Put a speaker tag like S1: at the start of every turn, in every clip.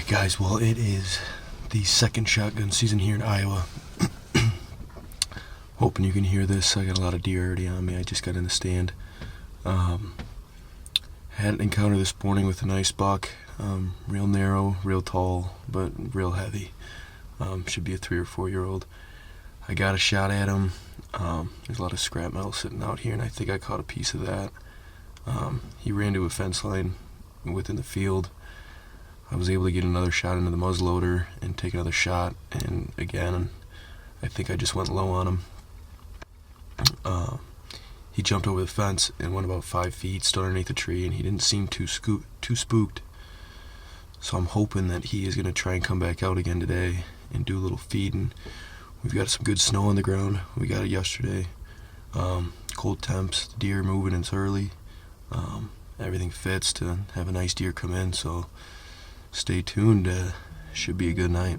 S1: Alright guys, well it is the second shotgun season here in Iowa. Hoping you can hear this. I got a lot of deer already on me. I just got in the stand. Had an encounter this morning with a nice buck. Real narrow, real tall, but real heavy. Should be a 3 or 4 year old. I got a shot at him. There's a lot of scrap metal sitting out here, and I think I caught a piece of that. He ran to a fence line within the field. I was able to get another shot into the muzzleloader and take another shot, and again, I think I just went low on him. He jumped over the fence and went about 5 feet, stood underneath a tree, and he didn't seem too spooked. So I'm hoping that he is going to try and come back out again today and do a little feeding. We've got some good snow on the ground. We got it yesterday. Cold temps, the deer moving, it's early. Everything fits to have a nice deer come in, so stay tuned. Should be a good night.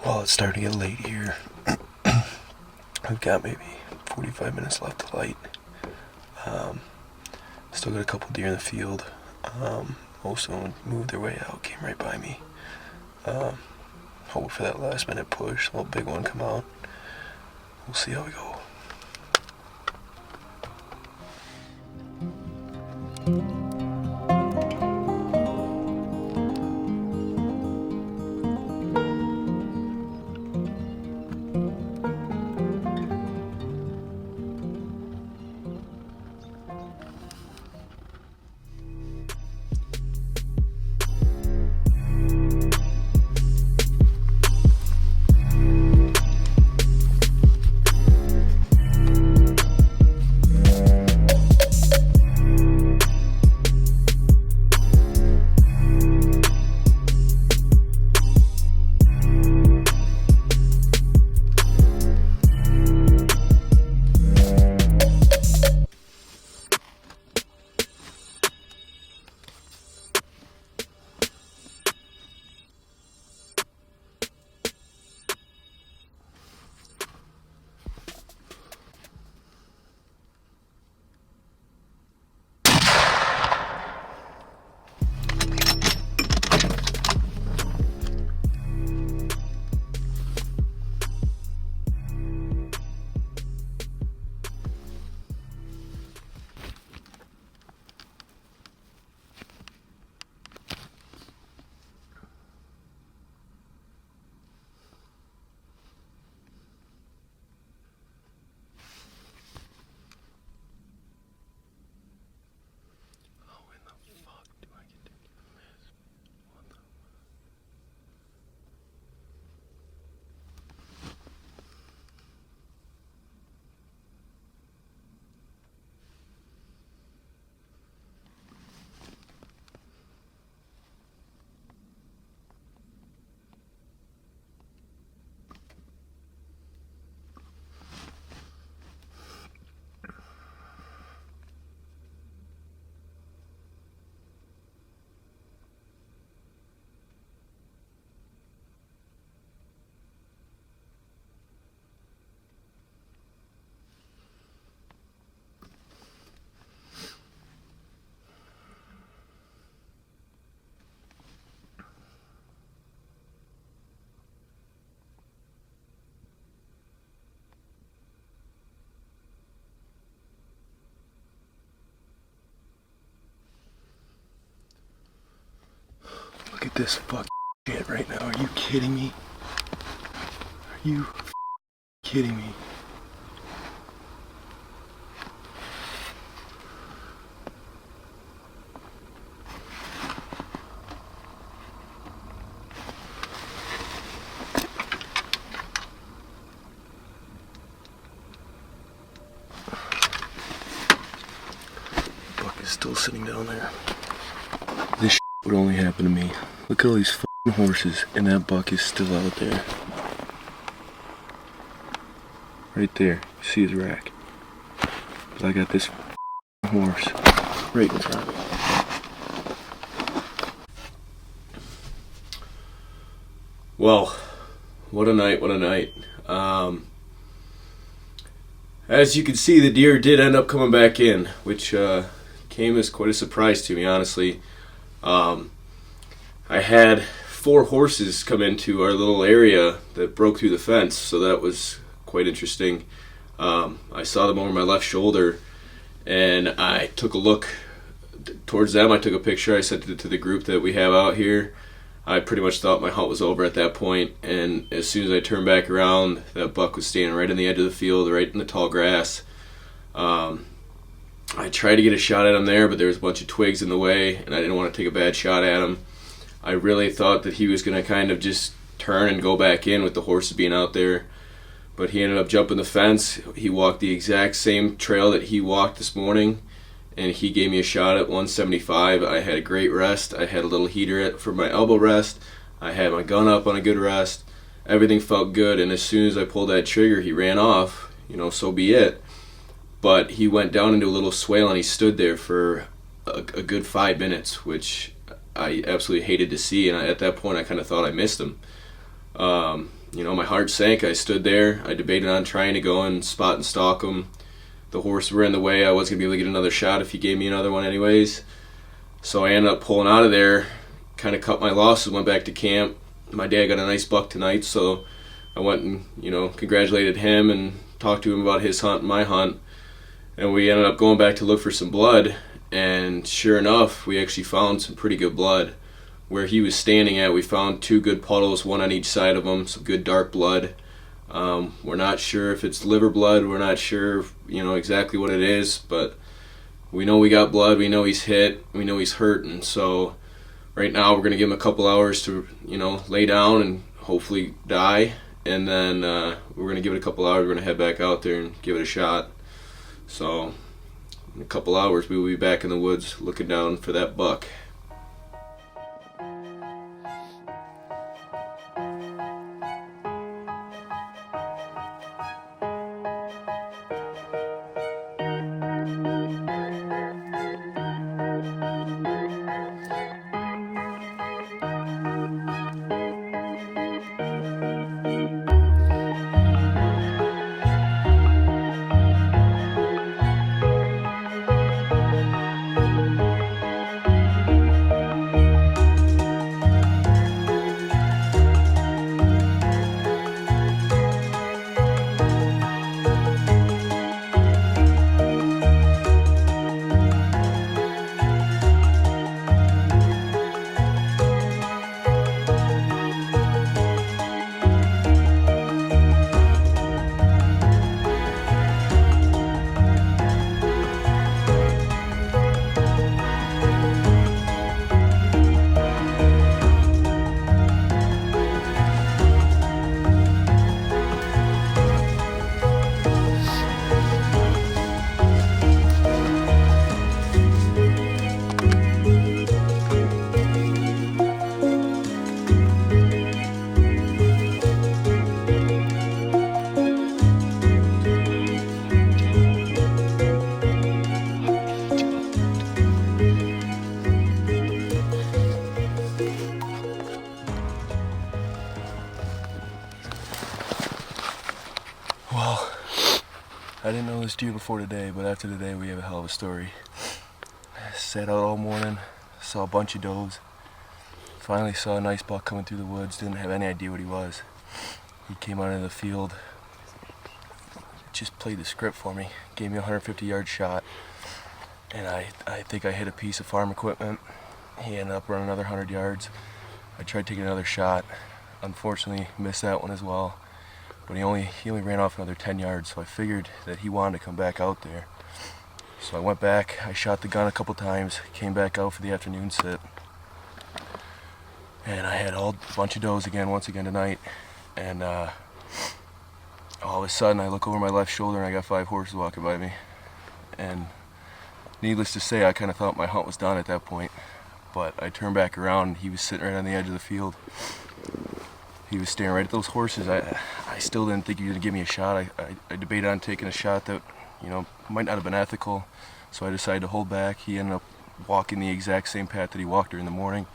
S1: Well, it's starting to get late here. I've got maybe 45 minutes left to light. Still got a couple deer in the field. Most of them moved their way out, came right by me. Hoping for that last minute push, a little big one come out. We'll see how we go. Look at this fucking shit right now. Are you kidding me? Are you kidding me? still sitting down there. This would only happen to me. Look at all these f***ing horses, and that buck is still out there. Right there, you see his rack. But I got this horse right in front of me. Well, what a night, what a night. As you can see, the deer did end up coming back in, which came as quite a surprise to me, honestly. I had 4 horses come into our little area that broke through the fence, so that was quite interesting. I saw them over my left shoulder, and I took a look towards them. I took a picture. I sent it to the group that we have out here. I pretty much thought my hunt was over at that point, and as soon as I turned back around, that buck was standing right on the edge of the field, right in the tall grass. I tried to get a shot at him there, but there was a bunch of twigs in the way, and I didn't want to take a bad shot at him. I really thought that he was going to kind of just turn and go back in with the horses being out there, but he ended up jumping the fence. He walked the exact same trail that he walked this morning, and he gave me a shot at 175. I had a great rest. I had a little heater for my elbow rest. I had my gun up on a good rest. Everything felt good, and as soon as I pulled that trigger, he ran off. So be it. But he went down into a little swale, and he stood there for a good 5 minutes, which I absolutely hated to see, and at that point I kind of thought I missed him. My heart sank. I stood there. I debated on trying to go and spot and stalk him. The horses were in the way. I wasn't going to be able to get another shot if he gave me another one anyways. So I ended up pulling out of there, kind of cut my losses, went back to camp. My dad got a nice buck tonight, so I went and, congratulated him and talked to him about his hunt and my hunt. And we ended up going back to look for some blood, and sure enough, we actually found some pretty good blood. Where he was standing at, we found 2 good puddles, one on each side of him, some good dark blood. We're not sure if it's liver blood. We're not sure, exactly what it is, but we know we got blood. We know he's hit. We know he's hurting. So right now we're going to give him a couple hours to, lay down and hopefully die. And then we're going to give it a couple hours. We're going to head back out there and give it a shot. So in a couple hours we will be back in the woods looking down for that buck. Well, I didn't know this deer before today, but after today we have a hell of a story. I sat out all morning, saw a bunch of does. Finally saw a nice buck coming through the woods, didn't have any idea what he was. He came out of the field, just played the script for me, gave me a 150-yard shot, and I think I hit a piece of farm equipment. He ended up running another 100 yards. I tried taking another shot, unfortunately missed that one as well. But he only ran off another 10 yards, so I figured that he wanted to come back out there. So I went back, I shot the gun a couple times, came back out for the afternoon sit. And I had a bunch of does once again tonight. And all of a sudden I look over my left shoulder and I got 5 horses walking by me. And needless to say, I kind of thought my hunt was done at that point. But I turned back around and he was sitting right on the edge of the field. He was staring right at those horses. I still didn't think he was going to give me a shot. I debated on taking a shot that, might not have been ethical. So I decided to hold back. He ended up walking the exact same path that he walked during the morning.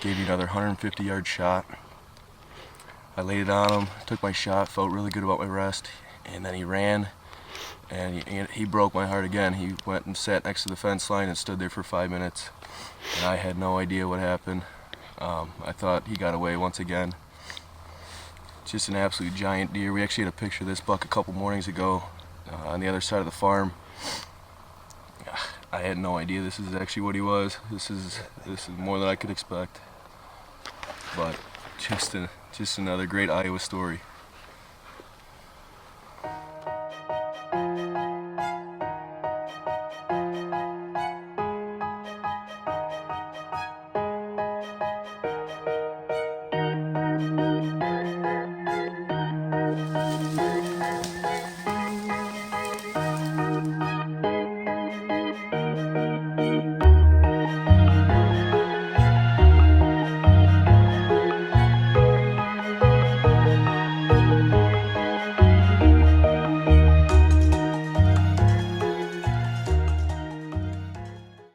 S1: Gave me another 150-yard shot. I laid it on him, took my shot, felt really good about my rest, and then he ran, and he broke my heart again. He went and sat next to the fence line and stood there for 5 minutes, and I had no idea what happened. I thought he got away once again. Just an absolute giant deer. We actually had a picture of this buck a couple mornings ago on the other side of the farm. I had no idea this is actually what he was. This is more than I could expect. But just another great Iowa story.